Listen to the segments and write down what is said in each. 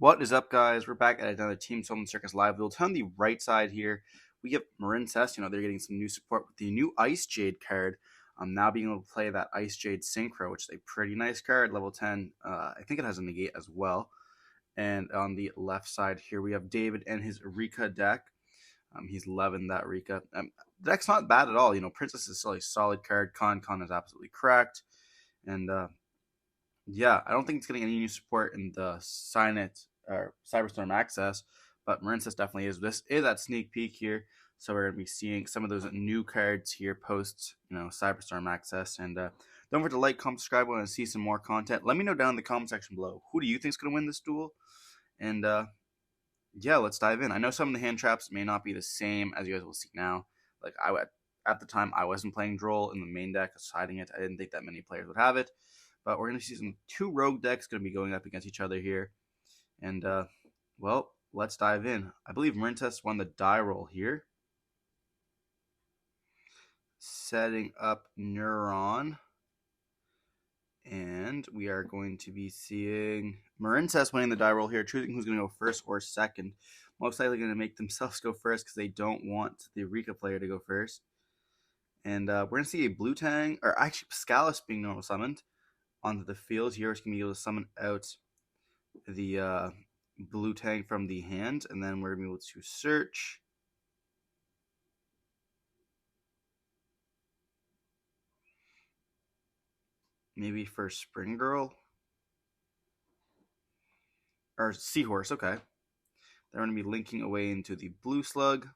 What is up, guys? We're back at another Team Solemn Circus live build. On the right side here, we have Marincess. They're getting some new support with the new Ice Jade card. Now being able to play that Ice Jade Synchro, which is a pretty nice card, level 10. I think it has a negate as well. And on the left side here, we have David and his Rika deck. He's loving that Rika. The deck's not bad at all. Princess is still a solid card. Con is absolutely correct. And yeah, I don't think it's getting any new support in the Sign It or Cyberstorm Access, but Marincess definitely is. This is that sneak peek here, so we're gonna be seeing some of those new cards here post, Cyberstorm Access. And don't forget to like, comment, subscribe, want to see some more content. Let me know down in the comment section below who do you think is gonna win this duel, and yeah, let's dive in. I know some of the hand traps may not be the same as you guys will see now. Like at the time, I wasn't playing Duel in the main deck, I was hiding it. I didn't think that many players would have it. But we're going to see some two rogue decks going to be going up against each other here. And, well, let's dive in. I believe Marincess won the die roll here. Setting up Neuron. And we are going to be seeing Marincess winning the die roll here, choosing who's going to go first or second. Most likely going to make themselves go first because they don't want the Rika player to go first. And we're going to see a blue tang, or actually Pascalis being normal summoned onto the field. Here, it's going to be able to summon out the blue tang from the hand, and then we're going to be able to search. Maybe for Spring Girl. Or Seahorse, okay. They're going to be linking away into the blue slug.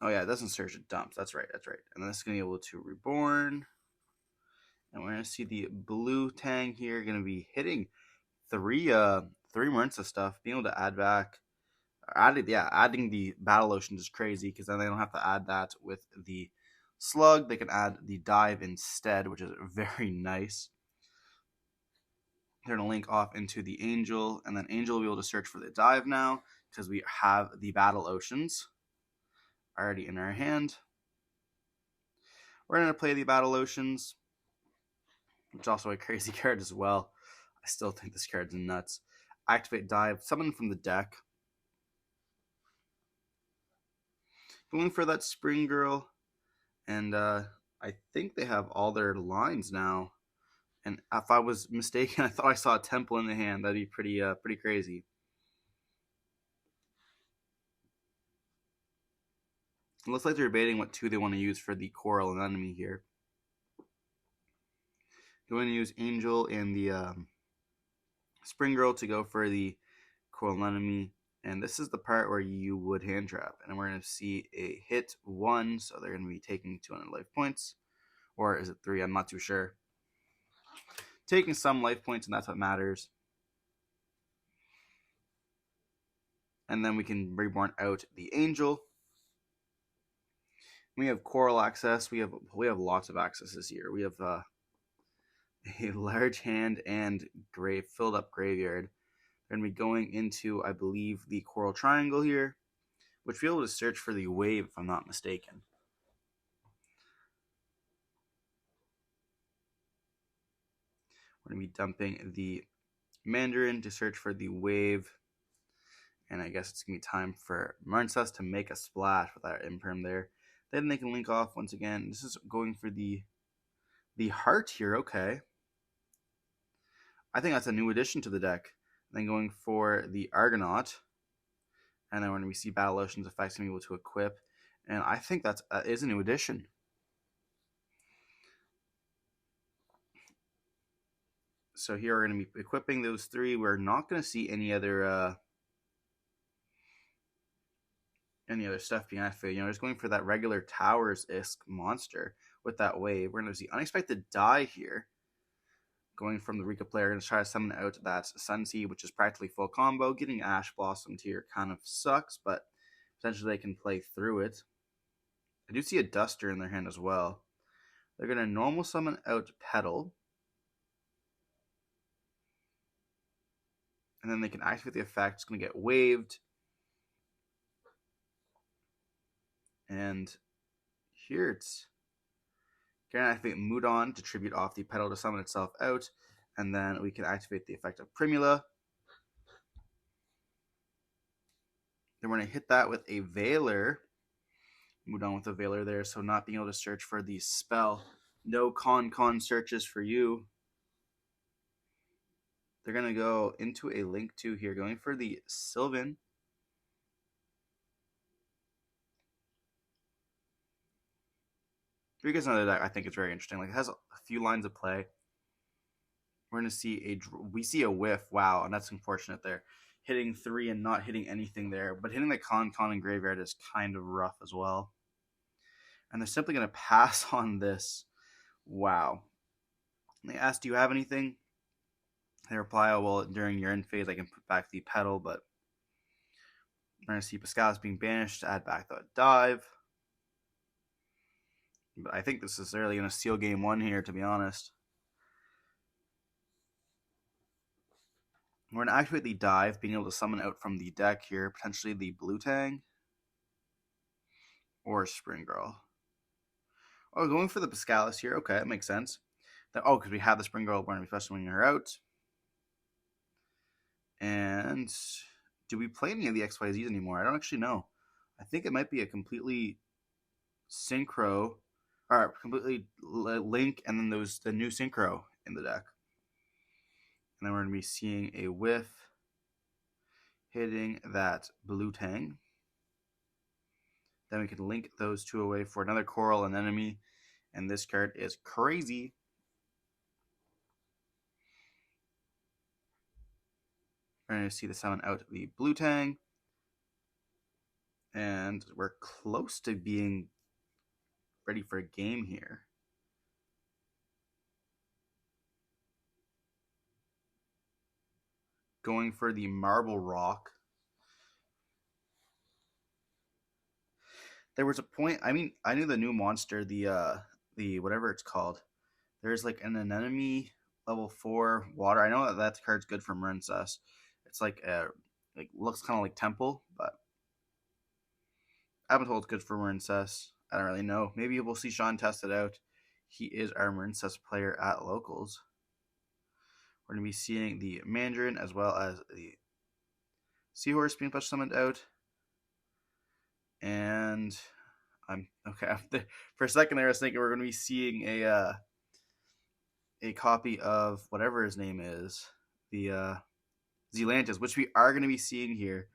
Oh yeah, it doesn't search, it dumps. That's right. And then this is going to be able to reborn. And we're going to see the blue tang here going to be hitting three Marincess stuff, being able to add back, adding the battle oceans is crazy because then they don't have to add that with the slug. They can add the dive instead, which is very nice. They're going to link off into the angel, and then angel will be able to search for the dive now because we have the battle oceans already in our hand. We're going to play the battle oceans, which is also a crazy card as well. I still think this card's nuts. Activate dive, summon from the deck. Going for that Spring Girl, and I think they have all their lines now. And if I was mistaken, I thought I saw a temple in the hand. That'd be pretty crazy. It looks like they're debating what two they want to use for the Coral and Enemy here. Going to use Angel and the Spring Girl to go for the Coral Enemy. And this is the part where you would hand trap. And we're going to see a hit 1, so they're going to be taking 200 life points. Or is it 3? I'm not too sure. Taking some life points, and that's what matters. And then we can reborn out the Angel. We have Coral access. We have lots of accesses here. We have a large hand and filled up graveyard. They're going to be going into, I believe, the Coral Triangle here, which we'll be able to search for the wave, if I'm not mistaken. We're going to be dumping the Mandarin to search for the wave. And I guess it's going to be time for Marincess to make a splash with that Imperm there. Then they can link off once again. This is going for the heart here, okay. I think that's a new addition to the deck. Then going for the Argonaut. And then when we see Battle Ocean's effects, I'm able to equip. And I think that is a new addition. So here we're going to be equipping those 3. We're not going to see any other stuff being activated. Just going for that regular Towers-esque monster with that wave. We're going to see Unexpected Die here. Going from the Rika player, going to try to summon out that Sunseed, which is practically full combo. Getting Ash Blossom here kind of sucks, but potentially they can play through it. I do see a Duster in their hand as well. They're going to normal summon out Petal. And then they can activate the effect. It's going to get waved. And here it's going to activate Mudon to tribute off the Petal to summon itself out. And then we can activate the effect of Primula. Then we're going to hit that with a Veiler. Move on with the Veiler there, so not being able to search for the spell. No con searches for you. They're going to go into a Link 2 here, going for the Sylvan. Rika's another deck I think it's very interesting. Like, it has a few lines of play. We're going to see we see a whiff. Wow, and that's unfortunate there. Hitting 3 and not hitting anything there. But hitting the con in graveyard is kind of rough as well. And they're simply going to pass on this. Wow. They ask, do you have anything? They reply, oh, well, during your end phase, I can put back the pedal, but we're going to see Pascal's being banished to add back the dive. But I think this is really going to seal game 1 here, to be honest. We're going to activate the dive, being able to summon out from the deck here, potentially the Blue Tang or Spring Girl. Oh, going for the Pascalis here. Okay, that makes sense. Oh, because we have the Spring Girl, we're going to be specialing her out. And do we play any of the XYZs anymore? I don't actually know. I think it might be a completely Synchro, or completely Link, and then there's the new Synchro in the deck. And then we're going to be seeing a whiff hitting that Blue Tang. Then we can link those two away for another Coral and enemy. And this card is crazy. We're going to see the summon out the Blue Tang. And we're close to being ready for a game here. Going for the Marble Rock. There was a point, I mean, I knew the new monster, the whatever it's called. There's like an enemy level 4 water. I know that card's good for Marincess. It's like looks kind of like Temple, but I've been told it's good for Marincess. I don't really know. Maybe we'll see Sean test it out. He is our Marincess player at Locals. We're going to be seeing the Mandarin as well as the Seahorse being special summoned out. And I'm okay. For a second there, I was thinking we're going to be seeing a copy of whatever his name is, the Zealantis, which we are going to be seeing here.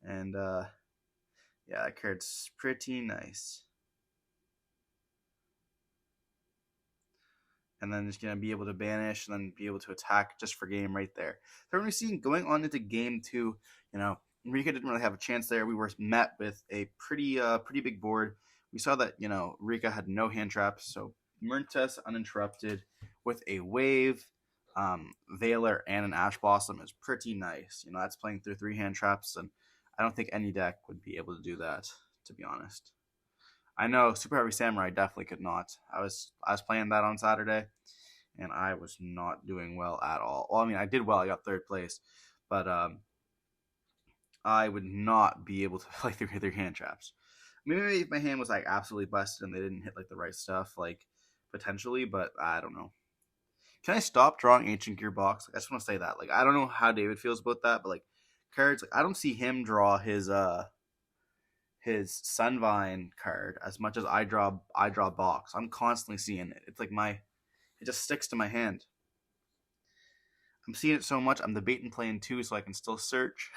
And yeah, that card's pretty nice. And then just going to be able to banish and then be able to attack just for game right there. So we're going to be seeing going on into game 2, you know, Rika didn't really have a chance there. We were met with a pretty big board. We saw that, you know, Rika had no hand traps, so Marincess uninterrupted with a wave, Veiler, and an Ash Blossom is pretty nice. You know, that's playing through 3 hand traps, and I don't think any deck would be able to do that, to be honest. I know Super Heavy Samurai definitely could not. I was playing that on Saturday, and I was not doing well at all. Well, I mean, I did well. I got 3rd place, but I would not be able to play through their hand traps. Maybe if my hand was like absolutely busted and they didn't hit like the right stuff, like potentially, but I don't know. Can I stop drawing Ancient Gearbox? I just want to say that. Like, I don't know how David feels about that, but like cards, like I don't see him draw his Sunvine card as much as I draw Box. I'm constantly seeing it. It's like it just sticks to my hand. I'm seeing it so much. I'm debating playing 2 so I can still search.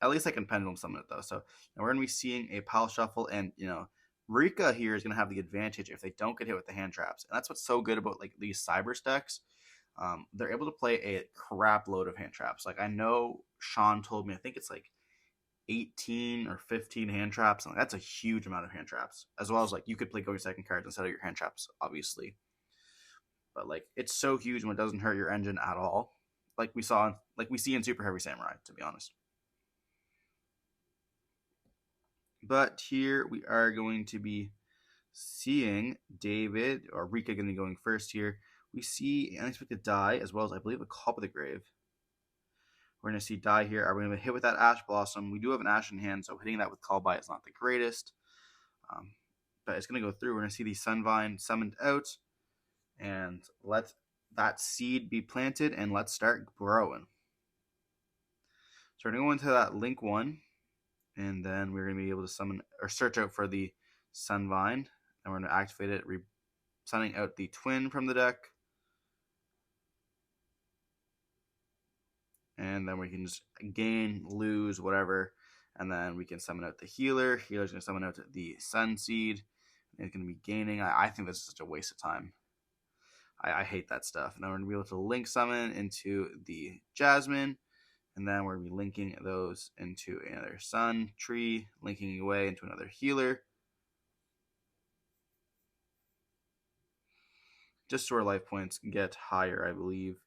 At least I can pendulum summon it though. So we're going to be seeing a pile shuffle, and you know, Rika here is going to have the advantage if they don't get hit with the hand traps, and that's what's so good about like these Cyber decks. They're able to play a crap load of hand traps. Like I know Sean told me, I think it's like 18 or 15 hand traps. And that's a huge amount of hand traps. As well as like you could play go your second cards instead of your hand traps, obviously. But like it's so huge when it doesn't hurt your engine at all. Like we see in Super Heavy Samurai, to be honest. But here we are going to be seeing David, or Rika going to be going first here. We see an unexpected die, as well as I believe a Call of the Grave. We're going to see die here. Are we going to hit with that Ash Blossom? We do have an Ash in hand, so hitting that with Call by is not the greatest. But it's going to go through. We're going to see the Sunvine summoned out. and let that seed be planted and let's start growing. So we're gonna go into that link one, and then we're gonna be able to summon or search out for the Sunvine, and we're gonna activate it, sending out the twin from the deck, and then we can just gain, lose, whatever, and then we can summon out the healer. Healer's gonna summon out the Sun Seed. It's gonna be gaining. I think this is such a waste of time. I hate that stuff. And then we're gonna be able to link summon into the Jasmine. And then we're going to be linking those into another Sun tree, linking away into another healer. Just so our life points get higher, I believe.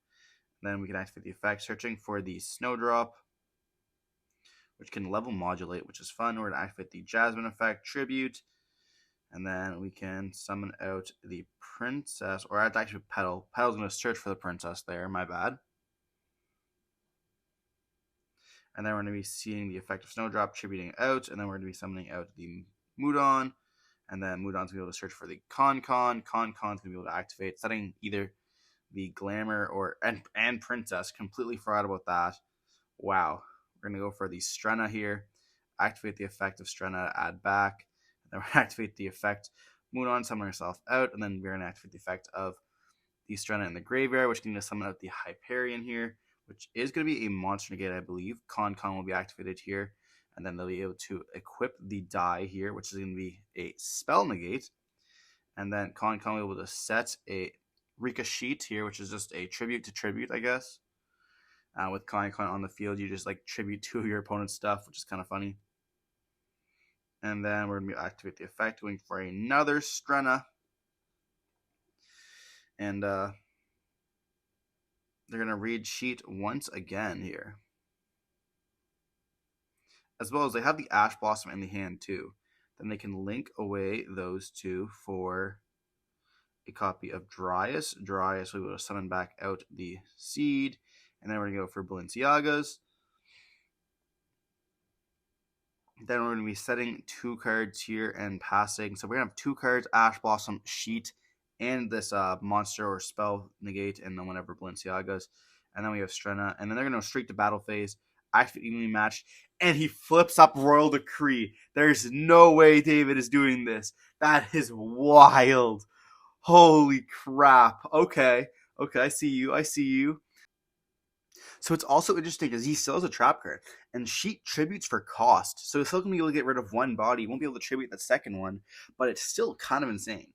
And then we can activate the effect, searching for the Snowdrop, which can level modulate, which is fun. We're going to activate the Jasmine effect, Tribute. And then we can summon out the Princess, or I have to activate Petal. Petal's going to search for the Princess there, my bad. And then we're going to be seeing the effect of Snowdrop tributing out, and then we're going to be summoning out the Mudon, and then Mudon's going to be able to search for the Con-Con. Con-Con's going to be able to activate, setting either the Glamour or and Princess. Completely forgot about that. Wow. We're going to go for the Strenna here. Activate the effect of Strenna, add back. And then we're going to activate the effect Mudon, summon herself out, and then we're going to activate the effect of the Strenna in the graveyard, which can summon out the Hyperion here, which is going to be a monster negate, I believe. Con-Con will be activated here, and then they'll be able to equip the die here, which is going to be a spell negate. And then Con-Con will be able to set a Rika sheet here, which is just a tribute to tribute, I guess. With Con-Con on the field, you just like tribute two of your opponent's stuff, which is kind of funny. And then we're going to activate the effect, going for another Strenna. And they're going to read sheet once again here. As well as they have the Ash Blossom in the hand too. Then they can link away those two for a copy of Dryas. Dryas will be able to summon back out the seed. And then we're going to go for Balenciagas. Then we're going to be setting two cards here and passing. So we're going to have two cards, Ash Blossom, Sheet, and this monster or spell negate, and then whenever Balenciagas. And then we have Strenna. And then they're going to streak to battle phase, activate evenly matched, and he flips up Royal Decree. There's no way David is doing this. That is wild. Holy crap. Okay, I see you. So it's also interesting because he still has a trap card, and Sheet tributes for cost. So he's still going to be able to get rid of one body. He won't be able to tribute the second one, but it's still kind of insane.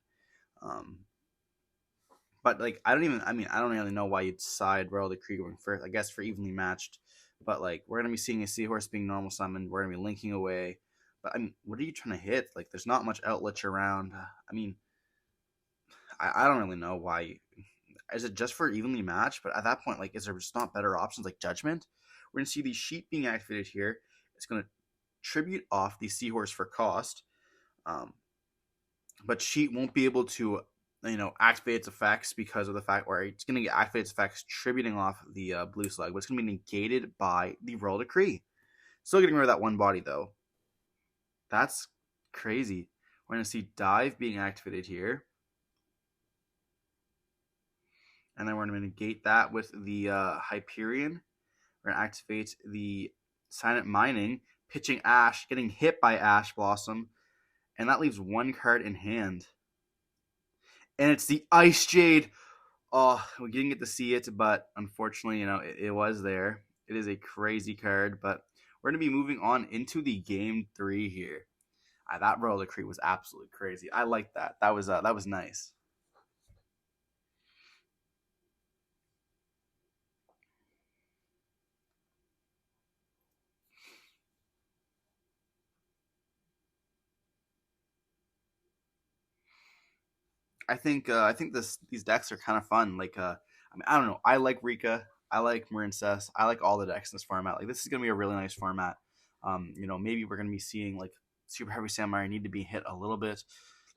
But like, I don't really know why you'd side Royal Decree going first. I guess for evenly matched. But like, we're going to be seeing a Seahorse being normal summoned. We're going to be linking away. But I mean, what are you trying to hit? Like, there's not much outlet around. I mean, I don't really know why. Is it just for evenly matched? But at that point, like, is there just not better options like Judgment? We're going to see the Sheet being activated here. It's going to tribute off the Seahorse for cost. But Sheet won't be able to, activate its effects because of the fact where it's going to activate its effects tributing off the Blue Slug. But it's going to be negated by the Royal Decree. Still getting rid of that one body, though. That's crazy. We're going to see Dive being activated here. And then we're going to negate that with the Hyperion. We're going to activate the Silent Mining, pitching Ash, getting hit by Ash Blossom. And that leaves one card in hand. And it's the Ice Jade. Oh, we didn't get to see it, but unfortunately, it was there. It is a crazy card, but we're going to be moving on into the game 3 here. That Royal Decree was absolutely crazy. I like that. That was nice. I think these decks are kind of fun. Like I don't know. I like Rika. I like Marincess. I like all the decks in this format. Like, this is gonna be a really nice format. Maybe we're gonna be seeing like Super Heavy Samurai need to be hit a little bit.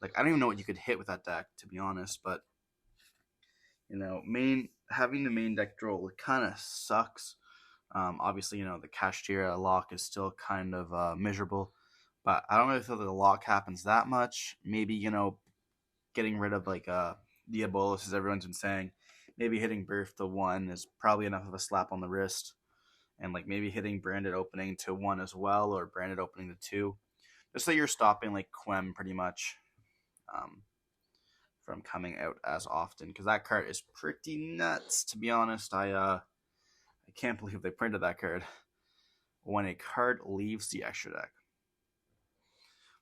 Like, I don't even know what you could hit with that deck, to be honest. But having the main deck draw kind of sucks. Obviously, the Kashtira lock is still kind of miserable. But I don't really feel that the lock happens that much. Maybe, getting rid of like Diabolus, as everyone's been saying. Maybe hitting Birth to 1 is probably enough of a slap on the wrist. And like maybe hitting Branded Opening to 1 as well, or Branded Opening to 2. Just so you're stopping like Quem pretty much um, from coming out as often. Because that card is pretty nuts, to be honest. I can't believe they printed that card when a card leaves the extra deck.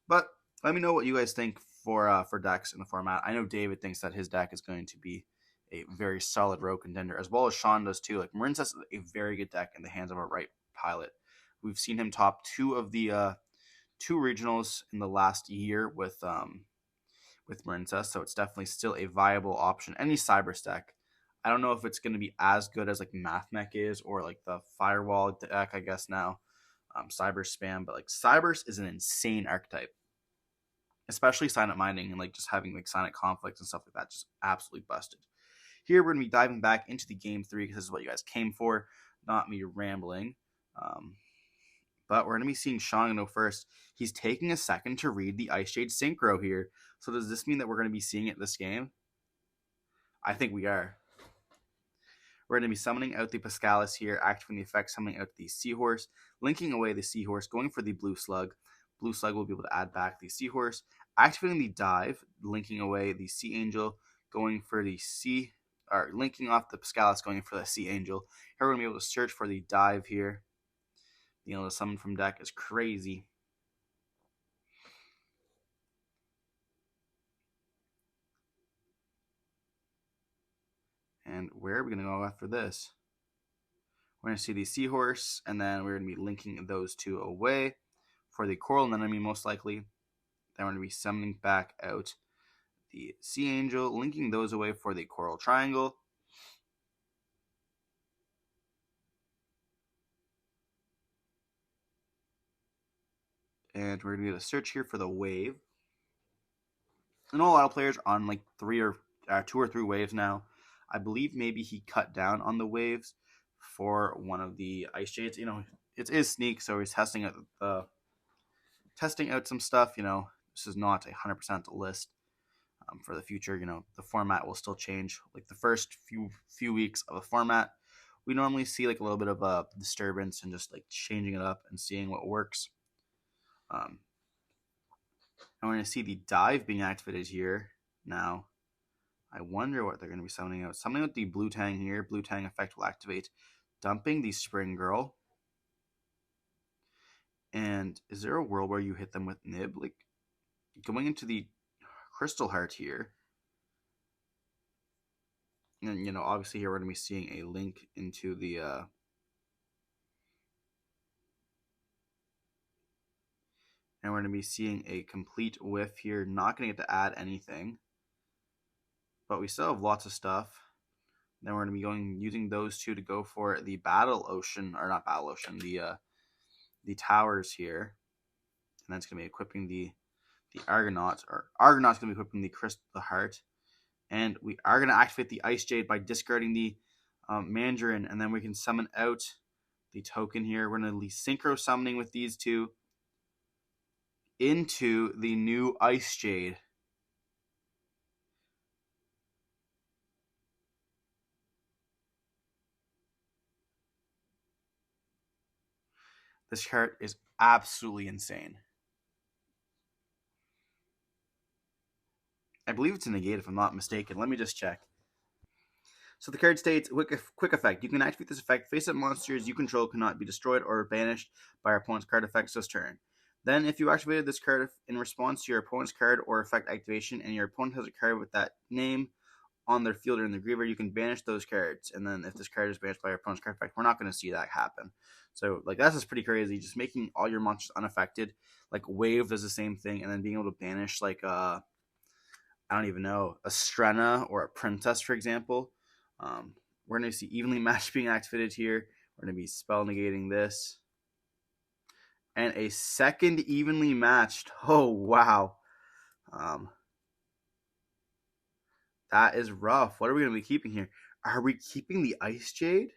But let me know what you guys think for decks in the format. I know David thinks that his deck is going to be a very solid rogue contender, as well as Sean does too. Like Marincess is a very good deck in the hands of a right pilot. We've seen him top 2 of the 2 regionals in the last year with Marincess, so it's definitely still a viable option. Any Cyber deck. I don't know if it's going to be as good as like Mathmech is, or like the Firewall deck, I guess now. Cyber Spam, but like Cybers is an insane archetype, especially Silent Minding and like just having like Silent Conflicts and stuff like that, just absolutely busted. Here we're going to be diving back into the game 3 because this is what you guys came for, not me rambling. But we're going to be seeing Sean go first. He's taking a second to read the Ice Shade Synchro here. So does this mean that we're going to be seeing it this game? I think we are. We're going to be summoning out the Pascalis here, activating the effect, summoning out the Seahorse, linking away the Seahorse, going for the Blue Slug. Blue Slug will be able to add back the Seahorse, activating the Dive, linking away the Sea Angel, going for the linking off the Pascalis, going for the Sea Angel. Here we're going to be able to search for the Dive here. Being able to summon from deck is crazy. And where are we going to go after this? We're going to see the Seahorse, and then we're going to be linking those 2 away for the Coral Anemone, most likely. Then we're going to be summoning back out the Sea Angel, linking those away for the Coral Triangle. And we're going to get a search here for the Wave. And all auto players on like 2 or 3 waves now. I believe maybe he cut down on the waves for one of the Ice Shades. You know, it is Sneak, so he's testing out some stuff. You know, this is not 100% list for the future. You know, the format will still change. Like the first few weeks of a format, we normally see like a little bit of a disturbance and just like changing it up and seeing what works. And we're going to see the Dive being activated here now. I wonder what they're going to be summoning out. Summoning out the Blue Tang here. Blue Tang effect will activate, dumping the Spring Girl. And is there a world where you hit them with Nib? Like, going into the Crystal Heart here. And, you know, obviously here we're going to be seeing a link into the... and we're going to be seeing a complete whiff here. Not going to get to add anything. But we still have lots of stuff. Then we're going to be using those 2 to go for the Battle Ocean, or not Battle Ocean, the towers here. And that's going to be equipping the Argonauts, or Argonaut's going to be equipping the Heart. And we are going to activate the Ice Jade by discarding the Mandarin, and then we can summon out the token here. We're going to be synchro summoning with these 2 into the new Ice Jade. This card is absolutely insane. I believe it's a negate if I'm not mistaken. Let me just check. So the card states, quick effect. You can activate this effect. Face-up monsters you control cannot be destroyed or banished by your opponent's card effects this turn. Then if you activated this card in response to your opponent's card or effect activation, and your opponent has a card with that name on their field or in the graveyard, you can banish those cards. And then if this card is banished by your opponent's card effect, we're not going to see that happen. So like that's just pretty crazy. Just making all your monsters unaffected. Like Wave does the same thing, and then being able to banish like I don't even know, a Strenna or a Princess, for example. We're going to see Evenly Matched being activated here. We're going to be spell negating this. And a second Evenly Matched. Oh, wow. That is rough. What are we going to be keeping here? Are we keeping the Ice Jade?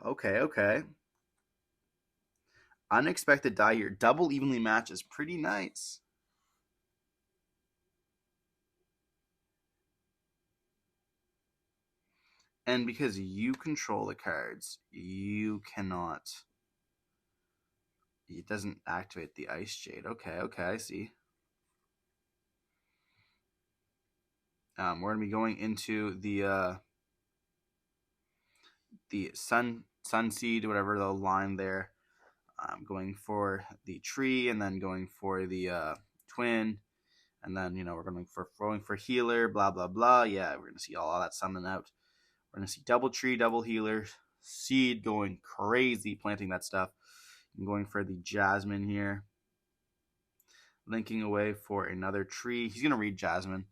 Okay. Unexpected die here. Double Evenly Matched is pretty nice. And because you control the cards, you cannot. It doesn't activate the Ice Jade. Okay, I see. We're gonna be going into the sun seed, whatever the line there. Going for the tree, and then going for the twin, and then we're going for healer, blah blah blah. Yeah, we're gonna see all that summon out. We're gonna see double tree, double healer, seed going crazy, planting that stuff. I'm going for the Jasmine here, linking away for another tree. He's gonna read Jasmine.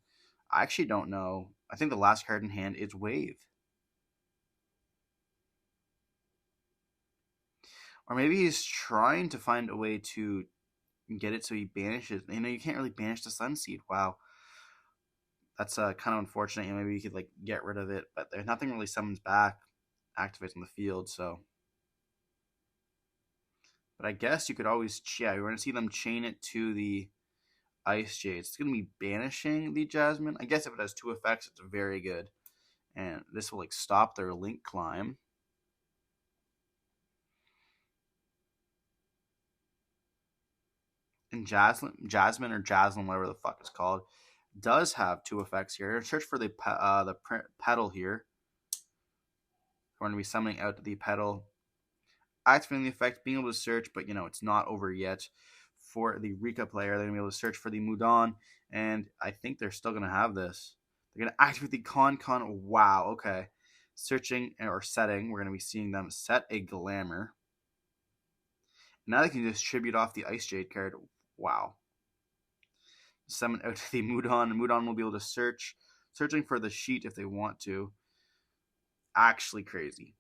I actually don't know. I think the last card in hand is Wave. Or maybe he's trying to find a way to get it so he banishes. You can't really banish the Sun Seed. Wow. That's kind of unfortunate. Maybe you could get rid of it, but there's nothing really summons back, activates on the field, so. But I guess you could always, we're going to see them chain it to the Ice Jades. It's going to be banishing the Jasmine. I guess if it has 2 effects, it's very good. And this will stop their link climb. And Jasmine or Jaslyn, whatever the fuck it's called, does have 2 effects here. Search for the petal here. We're going to be summoning out the petal, activating the effect, being able to search, but it's not over yet. For the Rika player, they're going to be able to search for the Mudan, and I think they're still going to have this. They're going to activate the Con. Wow, okay. Searching or setting, we're going to be seeing them set a Glamour. Now they can distribute off the Ice Jade card. Wow. Summon out the Mudan. Mudan will be able to searching for the sheet if they want to. Actually crazy.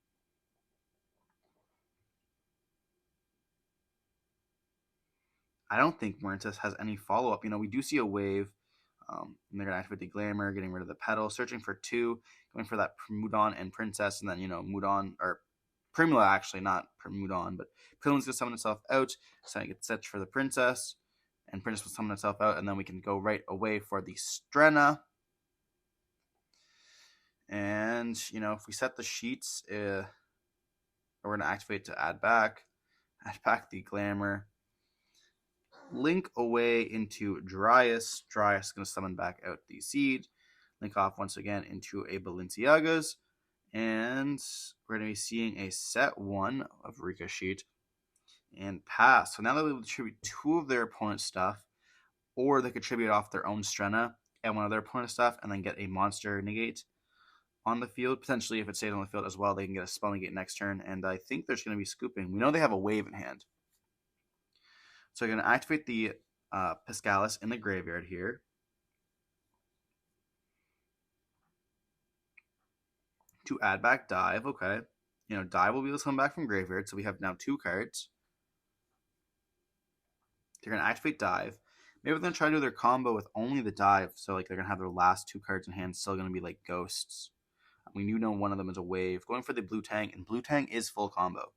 I don't think Marincess has any follow-up. We do see a Wave. And they're going to activate the Glamour, getting rid of the Petal, searching for 2, going for that Mudan and Princess, and then, Mudan, or Primula, actually, not Mudan, but Primula's going to summon itself out, so it gets set for the Princess, and Princess will summon itself out, and then we can go right away for the Strenna. And, if we set the sheets, we're going to activate to add back the Glamour. Link away into Dryas. Dryas is going to summon back out the Seed. Link off once again into a Balenciaga's. And we're going to be seeing a set 1 of Rika sheet and pass. So now they'll be able to tribute 2 of their opponent's stuff, or they could tribute off their own Strenna and 1 of their opponent's stuff, and then get a monster negate on the field. Potentially, if it stays on the field as well, they can get a spell negate next turn. And I think there's going to be scooping. We know they have a Wave in hand. So I'm going to activate the Piscalis in the graveyard here. To add back Dive, okay. Dive will be able to come back from graveyard, so we have now 2 cards. They're going to activate Dive. Maybe they're going to try to do their combo with only the Dive, so they're going to have their last 2 cards in hand still going to be Ghosts. We do know one of them is a Wave. Going for the Blue Tang, and Blue Tang is full combo.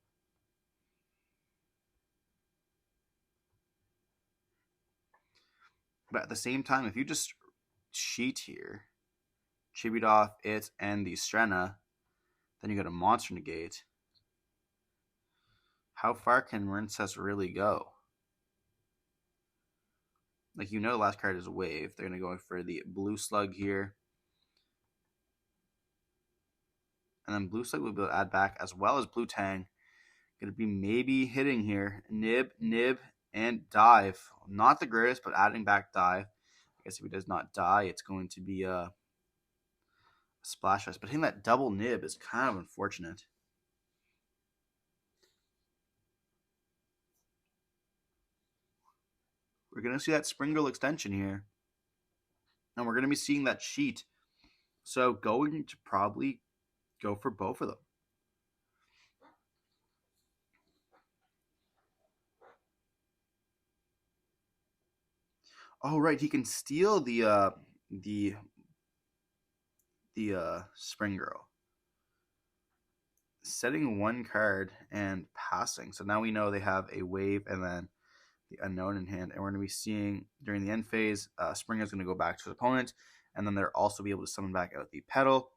But at the same time, if you just cheat here, tribute off it and the Strenna, then you get a monster negate. How far can Marincess really go? The last card is a Wave. They're going to go for the Blue Slug here. And then Blue Slug will be able to add back as well as Blue Tang. Going to be maybe hitting here. Nib, and Dive. Not the greatest, but adding back Dive. I guess if he does not die, it's going to be a Splash Us. But hitting that double Nib is kind of unfortunate. We're going to see that Spring Girl extension here. And we're going to be seeing that sheet. So going to probably go for both of them. Oh, right. He can steal the Spring Girl. Setting 1 card and passing. So now we know they have a Wave and then the Unknown in hand. And we're going to be seeing during the end phase, Springer is going to go back to his opponent. And then they'll also be able to summon back out the Petal.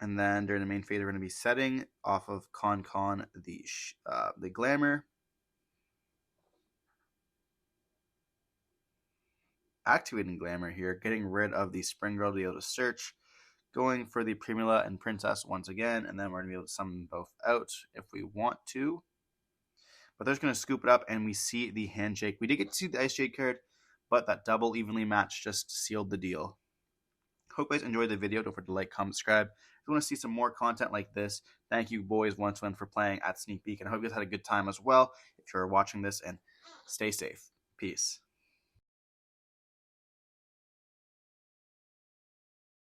And then during the main phase, we're going to be setting off of Con the Glamour. Activating Glamour here, getting rid of the Spring Girl to be able to search. Going for the Primula and Princess once again, and then we're going to be able to summon both out if we want to. But they're just going to scoop it up, and we see the Handshake. We did get to see the Ice Jade card, but that double evenly match just sealed the deal. Hope you guys enjoyed the video. Don't forget to like, comment, subscribe. If you want to see some more content like this, thank you boys once again for playing at Sneak Peek, and I hope you guys had a good time as well if you're watching this, and stay safe. Peace.